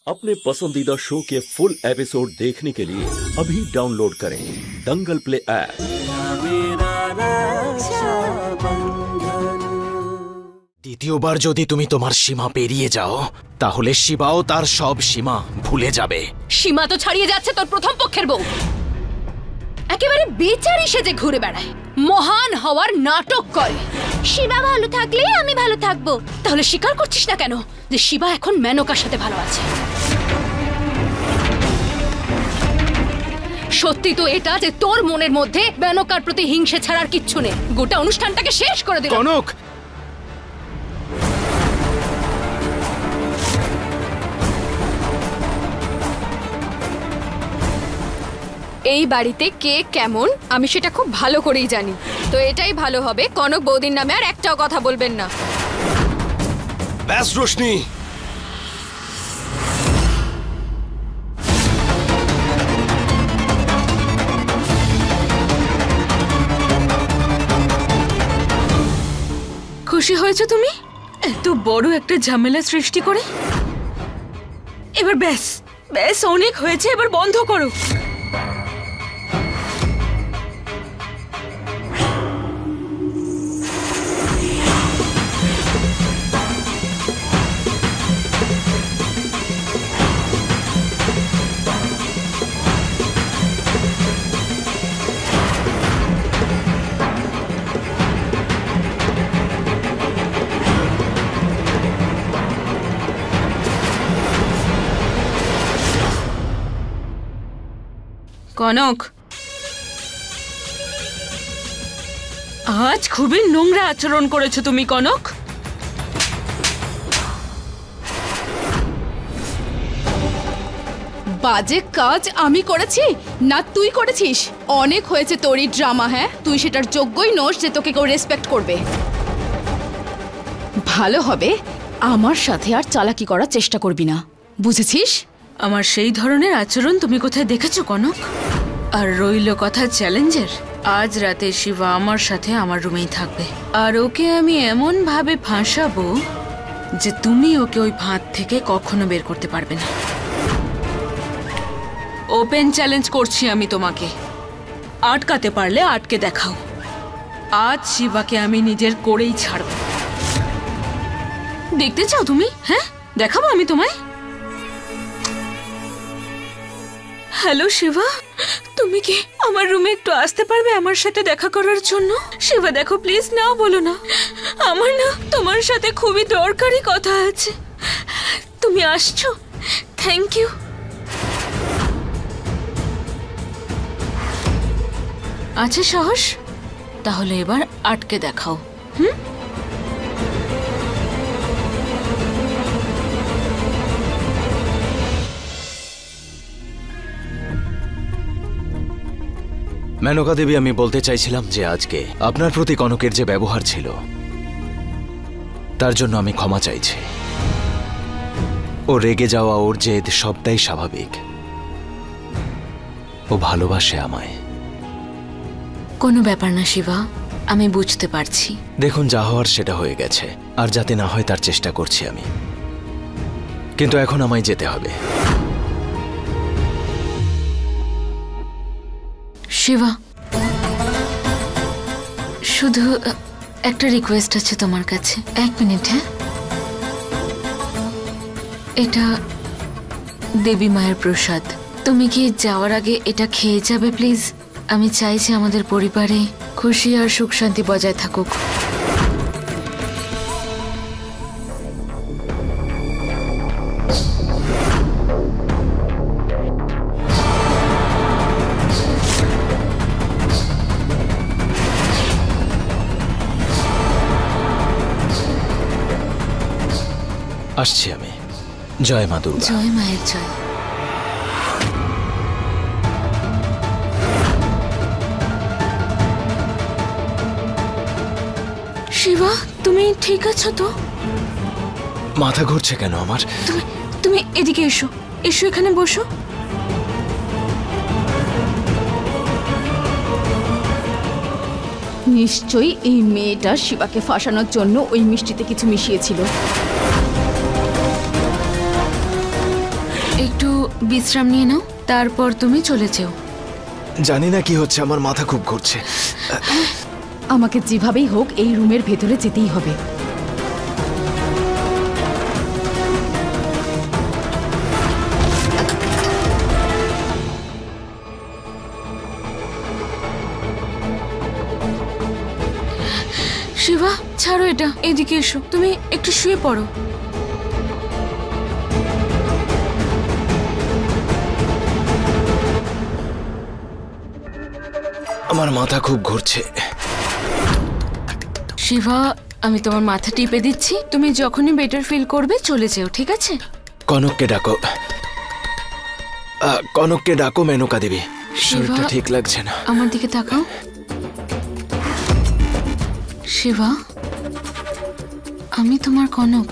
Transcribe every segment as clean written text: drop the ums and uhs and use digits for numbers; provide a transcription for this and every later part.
अपने पसंदीदा शो के फुल एपिसोड देखने के लिए अभी डाउनलोड करें दंगल प्ले ऐप। দ্বিতীয়বার যদি তুমি তোমার সীমা পেরিয়ে যাও তাহলে শিবাও তার সব সীমা ভুলে যাবে। সীমা তো ছাড়িয়ে যাচ্ছে তোর প্রথম পক্ষের বউ, একেবারে বেচারি সেজে ঘুরে বেড়ায়, মহান হওয়ার নাটক করে। শিবা ভালো থাকলে আমি ভালো থাকবো। তাহলে স্বীকার করছিস না কেন যে শিবা এখন মেনকার সাথে ভালো আছে? সত্যি তো এটা যে তোর মনের মধ্যে মেনকার প্রতি হিংসে ছাড়ার কিচ্ছু নেই। গোটা অনুষ্ঠানটাকে শেষ করে দিল। কনক, এই বাড়িতে কে কেমন আমি সেটা খুব ভালো করেই জানি। তো এটাই ভালো হবে কনক বৌদির নামে আর একটাও কথা বলবেন না। ব্যাস রোশনি, খুশি হয়েছো তুমি এত বড় একটা ঝামেলা সৃষ্টি করে? এবার ব্যাস ব্যাস অনেক হয়েছে, এবার বন্ধ করো। কনক, আজ খুবই নোংরা আচরণ করেছো তুমি কনক। বাজে কাজ আমি করেছি না তুই করেছিস? অনেক হয়েছে তোরই ড্রামা। হ্যাঁ, তুই সেটার যোগ্যই নোস যে তোকে কেউ রেসপেক্ট করবে। ভালো হবে আমার সাথে আর চালাকি করার চেষ্টা করবি না, বুঝেছিস? আমার সেই ধরনের আচরণ তুমি কোথায় দেখেছো কনক? আর রইল কথা চ্যালেঞ্জের, আজ রাতে শিবা আমার সাথে আমার রুমেই থাকবে, আর ওকে আমি এমন ভাবে ফাঁসাবো যে তুমি ওকে ওই ফাঁদ থেকে কখনো বের করতে পারবে না। ওপেন চ্যালেঞ্জ করছি আমি তোমাকে, আটকাতে পারলে আটকে দেখাও। আজ শিবাকে আমি নিজের করেই ছাড়ব। দেখতে চাও তুমি? হ্যাঁ, দেখাবো আমি তোমায়। হ্যালো শিবা, তুমি কি আমার রুমে একটু আসতে পারবে আমার সাথে দেখা করার জন্য? শিবা দেখো, প্লিজ না বলো না, আমার না তোমার সাথে খুবই দরকারি কথা আছে। তুমি আসছো? Thank you. আছে সাহস? তাহলে এবার আটকে দেখাও। মেনকা দেবী, আমি বলতে চাইছিলাম যে আজকে আপনার প্রতি কনকের যে ব্যবহার ছিল তার জন্য আমি ক্ষমা চাইছি। ও রেগে যাওয়া, ওর জেদ সবটাই স্বাভাবিক। ও ভালোবাসে আমায়। কোনো ব্যাপার না শিবা, আমি বুঝতে পারছি। দেখুন, যা হওয়ার সেটা হয়ে গেছে, আর যাতে না হয় তার চেষ্টা করছি আমি। কিন্তু এখন আমায় যেতে হবে। শিবা, শুধু একটা রিকোয়েস্ট আছে তোমার কাছে। 1 মিনিট। হ্যাঁ, এটা দেবী মায়ের প্রসাদ। তুমি কি যাওয়ার আগে এটা খেয়ে যাবে প্লিজ? আমি চাইছি আমাদের পরিবারে খুশি আর সুখ শান্তি বজায় থাকুক। আসছি আমি। জয় মা দুর্গা। জয় মায়ের জয়। শিবা, তুমি ঠিক আছো তো? মাথা ঘুরছে কেন আমার? তুমি এদিকে এসো, এসো এখানে বসো। নিশ্চয়ই এই মেয়েটা শিবাকে ফাঁসানোর জন্য ওই মিষ্টিতে কিছু মিশিয়েছিল। একটু বিশ্রাম নিয়ে নাও, তারপর তুমি চলে যেও। জানি না কি হচ্ছে, আমার মাথা খুব ঘুরছে। আমাকে যেভাবেই হোক এই রুমের ভেতরে যেতেই হবে। শিবা, ছাড়ো এটা, এদিকে এসো, তুমি একটু শুয়ে পড়ো। আমার মাথা খুব ঘুরছে। শিবা, আমি তোমার মাথা টিপে দিচ্ছি, তুমি যখনই বেটার ফিল করবে চলে যেও, ঠিক আছে? কনককে ডাকো, কনককে ডাকো মেনকা দেবী। শরীরটা ঠিক লাগছে না। আমার দিকে তাকাও। শিবা, আমি তোমার কনক।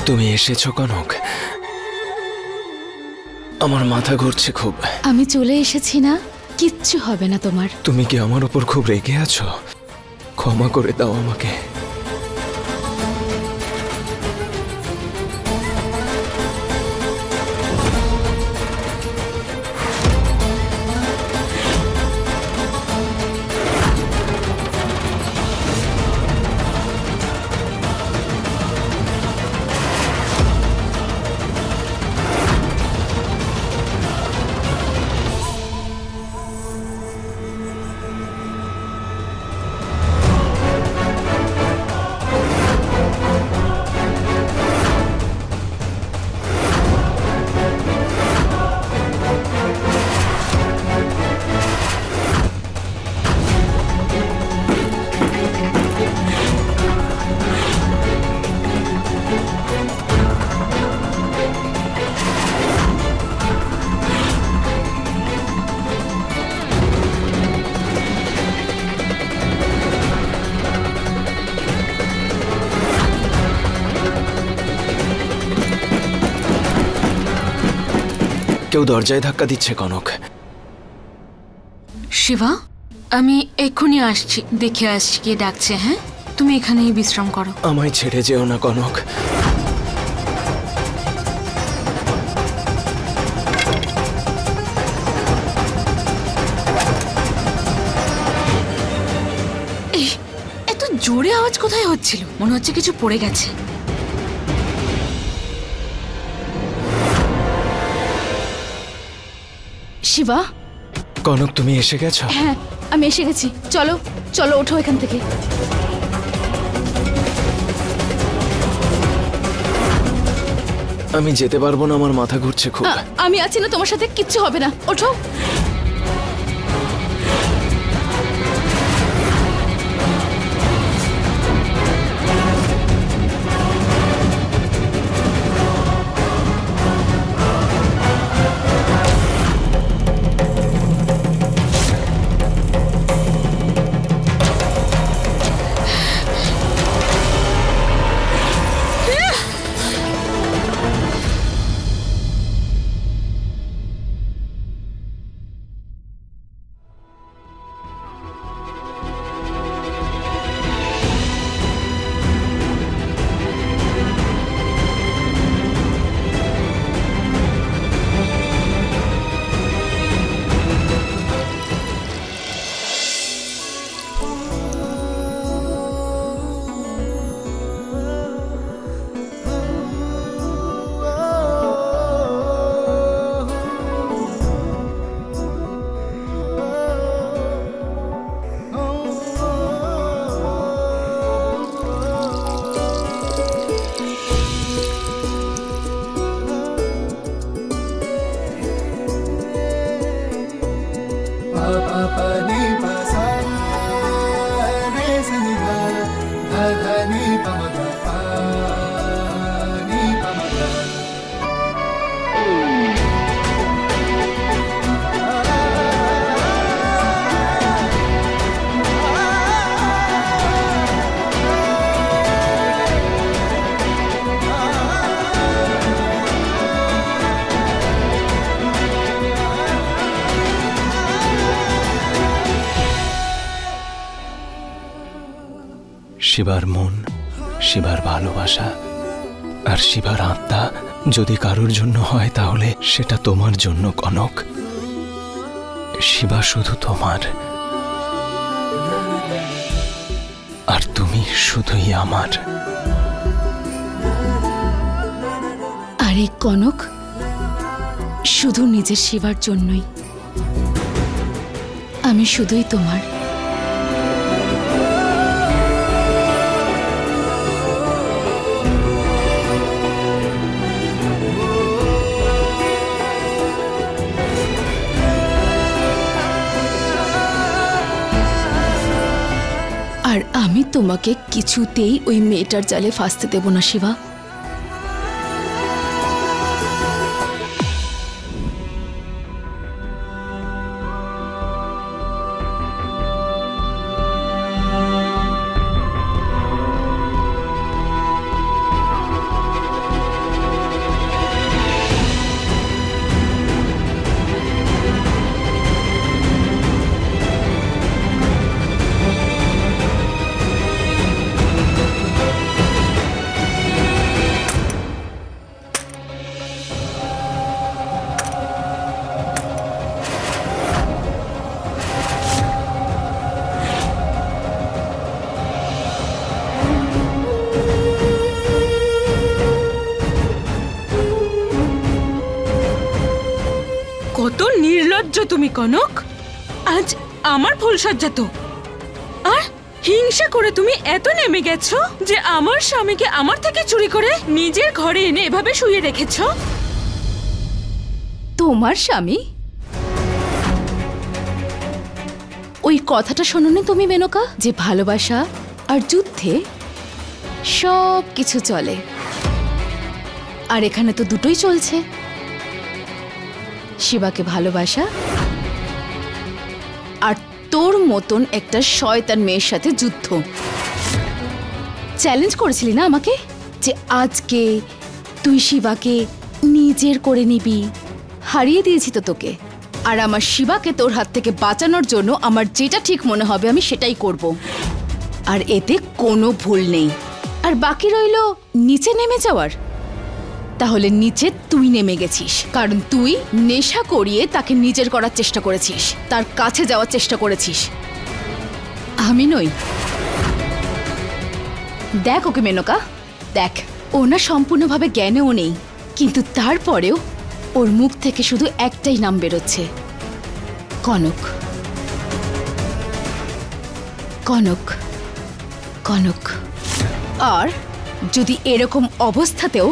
তুমি এসেছো কনক? আমার মাথা ঘুরছে খুব। আমি চলে এসেছি না, কিচ্ছু হবে না তোমার। তুমি কি আমার উপর খুব রেগে আছো? ক্ষমা করে দাও আমাকে। কেউ দরজায় ধাক্কা দিচ্ছে কনক। শিবা, আমি এক্ষুনি আসছি, দেখে আসছি কে ডাকছে। হ্যাঁ, তুমি এখানেই বিশ্রাম করো। আমায় ছেড়ে যেও না কনক। এত জোরে আওয়াজ কোথায় হচ্ছিল? মনে হচ্ছে কিছু পড়ে গেছে। শিবা। কনক, তুমি এসে গেছো? হ্যাঁ, আমি এসে গেছি। চলো চলো, ওঠো এখান থেকে। আমি যেতে পারবো না, আমার মাথা ঘুরছে খুব। আমি আছি না তোমার সাথে, কিচ্ছু হবে না, ওঠো। শিবার মন, শিবার ভালোবাসা আর শিবার আত্মা যদি কারোর জন্য হয় তাহলে সেটা তোমার জন্য কনক। শিবা শুধু তোমার, আর তুমি শুধুই আমার। আরে কনক, শুধু নিজের শিবার জন্যই। আমি শুধুই তোমার। আর আমি তোমাকে কিছুতেই ওই মেয়েটার জালে ফাঁসতে দেব না শিবা। কত নির্লজ্জ তুমি কনক! আজ আমার ফুলসজ্জা তো, আর হিংসা করে তুমি এত নেমে গেছো যে আমার স্বামীকে আমার থেকে চুরি করে নিজের ঘরে এনে এভাবে শুয়ে রেখেছো। তোমার স্বামী? ওই কথাটা শোনোনি তুমি মেনকা, যে ভালোবাসা আর যুদ্ধে সব কিছু চলে, আর এখানে তো দুটোই চলছে, শিবাকে ভালোবাসা আর তোর মতন একটা শয়তান মেয়ের সাথে যুদ্ধ। চ্যালেঞ্জ করেছিলি না আমাকে যে আজকে তুই শিবাকে নিজের করে নিবি। হারিয়ে দিয়েছি তো তোকে, আর আমার শিবাকে তোর হাত থেকে বাঁচানোর জন্য আমার যেটা ঠিক মনে হবে আমি সেটাই করব, আর এতে কোনো ভুল নেই। আর বাকি রইল নিচে নেমে যাওয়ার। তাহলে নিচে তুই নেমে গেছিস, কারণ তুই নেশা করিয়ে তাকে নিজের করার চেষ্টা করেছিস, তার কাছে যাওয়ার চেষ্টা করেছিস। আমি নই। দেখ ওকে মেনকা, দেখ, ও না সম্পূর্ণভাবে জ্ঞানেও নেই, কিন্তু তারপরেও ওর মুখ থেকে শুধু একটাই নাম বেরোচ্ছে, কনক, কনক, কনক। আর যদি এরকম অবস্থাতেও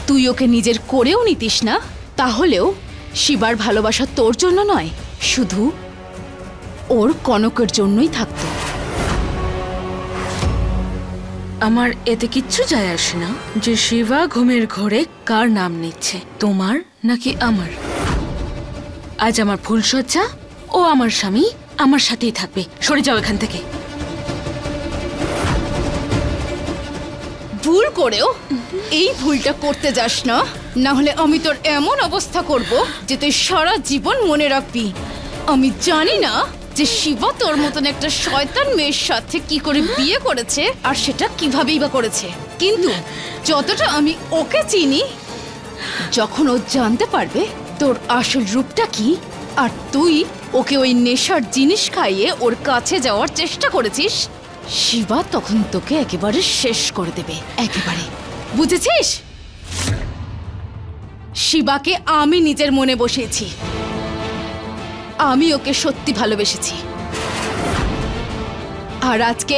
তুই ওকে নিজের করেও নিতিস না, তাহলেও শিবার ভালোবাসা তোর জন্য নয়, শুধু ওর কনকের জন্যই থাকতো। আমার এতে কিচ্ছু যায় আসে না যে শিবা ঘুমের ঘোরে কার নাম নিচ্ছে, তোমার নাকি আমার। আজ আমার ফুলসজ্জা, ও আমার স্বামী আমার সাথেই থাকবে। সরে যাও এখান থেকে। ভুল করেও এই ভুলটা করতে যাস না, না হলে আমি তোর এমন অবস্থা করব যে তুই সারা জীবন মনে রাখবি। আমি জানি না যে শিবা তোর মতন একটা শয়তান মেয়ের সাথে কি করে বিয়ে করেছে, আর সেটা কিভাবেই বা করেছে, কিন্তু যতটা আমি ওকে চিনি, যখন ও জানতে পারবে তোর আসল রূপটা কি, আর তুই ওকে ওই নেশার জিনিস খাইয়ে ওর কাছে যাওয়ার চেষ্টা করেছিস, শিবা তখন তোকে একেবারে শেষ করে দেবে, একেবারে। বুঝেছিস? শিবাকে আমি নিজের মনে বসিয়েছি, আমি ওকে সত্যি ভালোবেসেছি। আর আজকে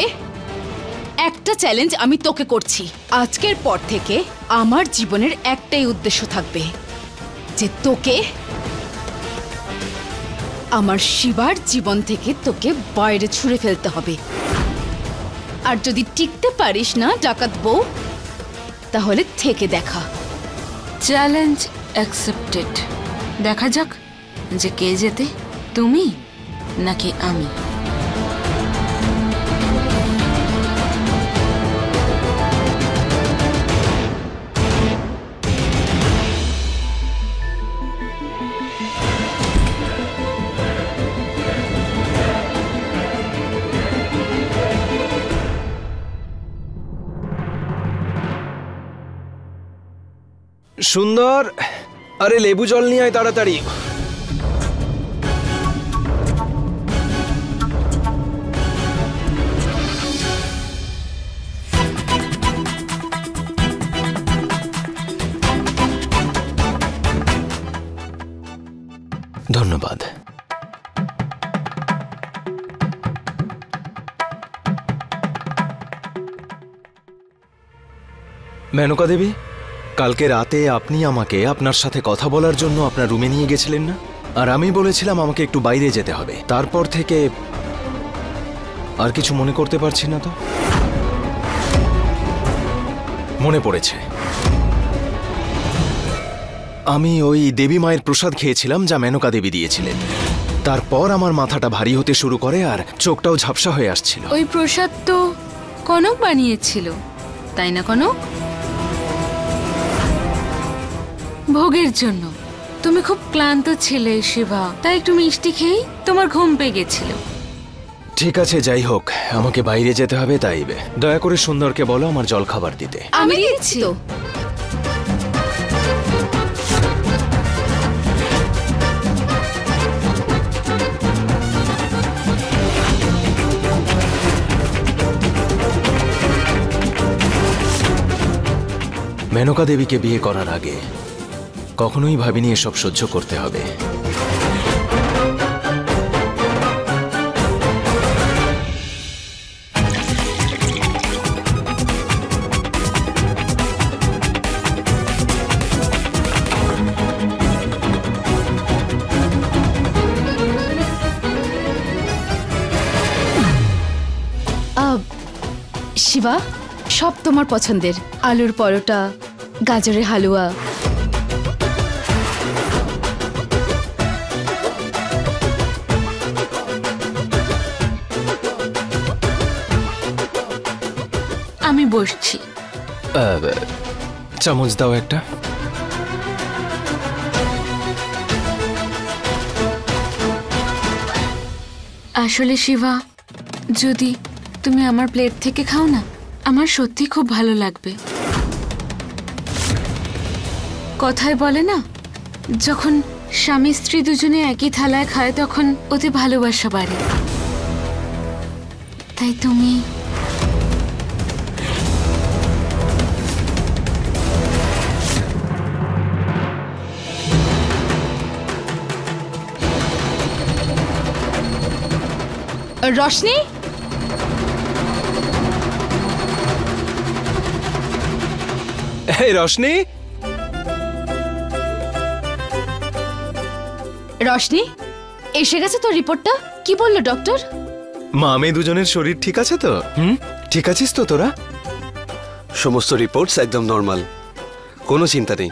একটা চ্যালেঞ্জ আমি তোকে করছি। আজকের পর থেকে আমার জীবনের একটাই উদ্দেশ্য থাকবে, যে তোকে আমার শিবার জীবন থেকে তোকে বাইরে ছুঁড়ে ফেলতে হবে। আর যদি টিকতে পারিস না ডাকাত বউ, তাহলে থেকে দেখা। Challenge accepted. দেখা যাক যে কে জেতে, তুমি নাকি আমি। সুন্দর, আরে লেবু জল নিয়ে আয় তাড়াতাড়ি। ধন্যবাদ। মেনকা দেবী, কালকে রাতে আপনি আমাকে আপনার সাথে কথা বলার জন্য আপনার রুমে নিয়ে গেছিলেন না? আর আমি বলেছিলাম আমাকে একটু বাইরে যেতে হবে। তারপর থেকে আর কিছু মনে করতে পারছি না তো। মনে পড়েছে, আমি ওই দেবী মায়ের প্রসাদ খেয়েছিলাম যা মেনকা দেবী দিয়েছিলেন। তারপর আমার মাথাটা ভারী হতে শুরু করে আর চোখটাও ঝাপসা হয়ে আসছিল। ওই প্রসাদ তো কনক বানিয়েছিল, তাই না কনক? ভোগের জন্য। তুমি খুব ক্লান্ত ছিলে শিবা, তাই একটু মিষ্টি খেয়েই তোমার ঘুম পেয়ে গেছিল। ঠিক আছে, যাই হোক, আমাকে বাইরে যেতে হবে। তাই দয়া করে সুন্দরকে বলো আমার জল খাবার দিতে। আমি দিচ্ছি তো। মেনকা দেবীকে বিয়ে করার আগে কখনোই ভাবিনি এসব সহ্য করতে হবে। শিবা, সব তোমার পছন্দের। আলুর পরোটা, গাজরের হালুয়া। আমি বসছি। চামচ দাও একটা। আসলে শিবা, যদি তুমি আমার প্লেট থেকে খাও না, আমার সত্যি খুব ভালো লাগবে। কথায় বলে না, যখন স্বামী স্ত্রী দুজনে একই থালায় খায় তখন ওতে ভালোবাসা বাড়ে। তাই তুমি রশনি, এই রশনি, রশনি, এসে গেছে তোর রিপোর্টটা? কি বললো ডক্টর? মা মেয়ে দুজনের শরীর ঠিক আছে তো? ঠিক আছিস তো তোরা? সমস্ত রিপোর্টস একদম নর্মাল, কোনো চিন্তা নেই।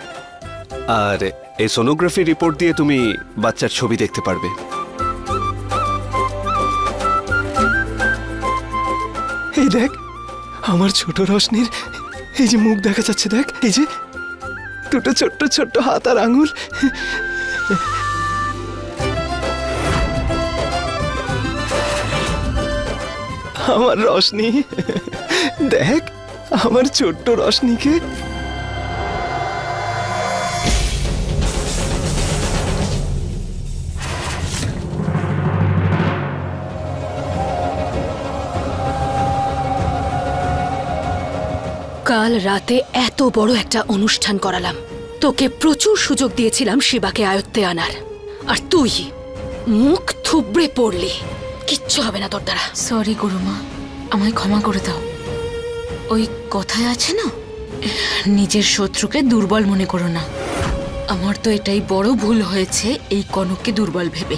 আর এই সোনোগ্রাফি রিপোর্ট দিয়ে তুমি বাচ্চার ছবি দেখতে পারবে। এই দেখ, আমার ছোট রশনির এই যে মুখ দেখা যাচ্ছে, দেখ এই যে দুটো ছোট্ট ছোট্ট হাত আর আঙুল। আমার রশনি, দেখ আমার ছোট্ট রশনিকে। কাল রাতে এত বড় একটা অনুষ্ঠান করালাম, তোকে প্রচুর সুযোগ দিয়েছিলাম শিবাকে আয়ত্তে আনার, আর তুই মুখ থুবড়ে পড়লি। কিচ্ছু হবে না তোর দ্বারা। সরি গুরুমা, আমায় ক্ষমা করে দাও। ওই কথায় আছে না, নিজের শত্রুকে দুর্বল মনে করো না। আমার তো এটাই বড় ভুল হয়েছে, এই কনককে দুর্বল ভেবে।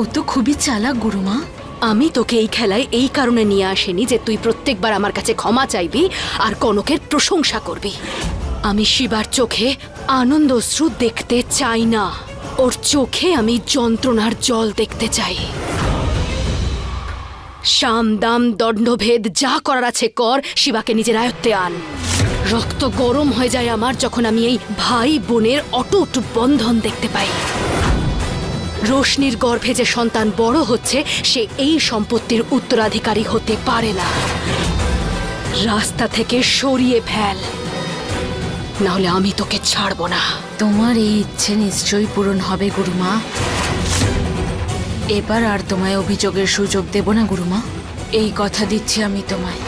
ও তো খুবই চালাক গুরুমা। আমি তোকে এই খেলায় এই কারণে নিয়ে আসিনি যে তুই প্রত্যেকবার আমার কাছে ক্ষমা চাইবি আর কনকের প্রশংসা করবি। আমি শিবার চোখে আনন্দ অশ্রু দেখতে চাই না, ওর চোখে আমি যন্ত্রণার জল দেখতে চাই। সাম দাম দণ্ডভেদ যা করার আছে কর, শিবাকে নিজের আয়ত্তে আন। রক্ত গরম হয়ে যায় আমার যখন আমি এই ভাই বোনের অটুট বন্ধন দেখতে পাই। রোশনির গর্ভে যে সন্তান বড় হচ্ছে, সে এই সম্পত্তির উত্তরাধিকারী হতে পারে না। রাস্তা থেকে সরিয়ে ফেল। না হলে আমি তোকে ছাড়বো না। তোমার এই ইচ্ছে নিশ্চয়ই পূরণ হবে গুরুমা। এবার আর তোমায় অভিযোগের সুযোগ দেব না গুরুমা, এই কথা দিচ্ছি আমি তোমায়।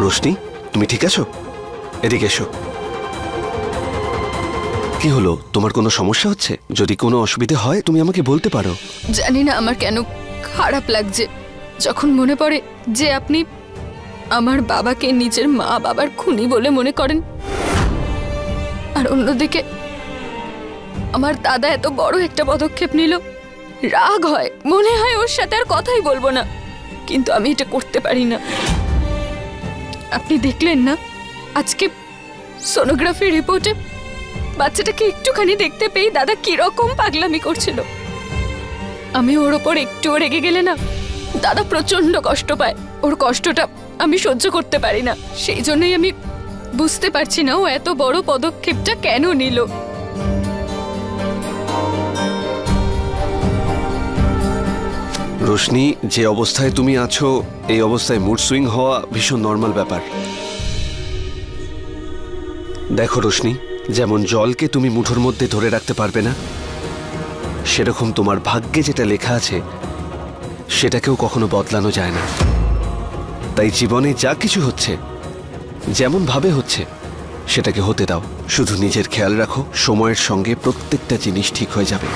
রোশনি, তুমি ঠিক আছো? এদিকে এসো। কি হলো, তোমার কোনো সমস্যা হচ্ছে? যদি কোনো অসুবিধা হয় তুমি আমাকে বলতে পারো। জানি না আমার কেন খারাপ লাগছে যখন মনে পড়ে যে আপনি আমার বাবাকে নিজের মা বাবার খুনি বলে মনে করেন, আর অন্যদিকে আমার দাদা এত বড় একটা পদক্ষেপ নিল। রাগ হয়, মনে হয় ওর সাথে আর কথাই বলবো না, কিন্তু আমি এটা করতে পারি না। আপনি দেখলেন না আজকে সোনোগ্রাফি রিপোর্টে বাচ্চাটাকে একটুখানি দেখতে পেয়ে দাদা কিরকম পাগলামি করছিল। আমি ওর ওপর একটুও রেগে গেলে না দাদা প্রচন্ড কষ্ট পায়। ওর কষ্টটা আমি সহ্য করতে পারি না, সেই জন্যই আমি বুঝতে পারছি না ও এত বড় পদক্ষেপটা কেন নিল। রোশনি, যে অবস্থায় তুমি আছো এই অবস্থায় মুড সুইং হওয়া ভীষণ নর্মাল ব্যাপার। দেখো রোশনি, যেমন জলকে তুমি মুঠোর মধ্যে ধরে রাখতে পারবে না, সেরকম তোমার ভাগ্যে যেটা লেখা আছে সেটাকেও কখনো বদলানো যায় না। তাই জীবনে যা কিছু হচ্ছে যেমন ভাবে হচ্ছে সেটাকে হতে দাও। শুধু নিজের খেয়াল রাখো, সময়ের সঙ্গে প্রত্যেকটা জিনিস ঠিক হয়ে যাবে।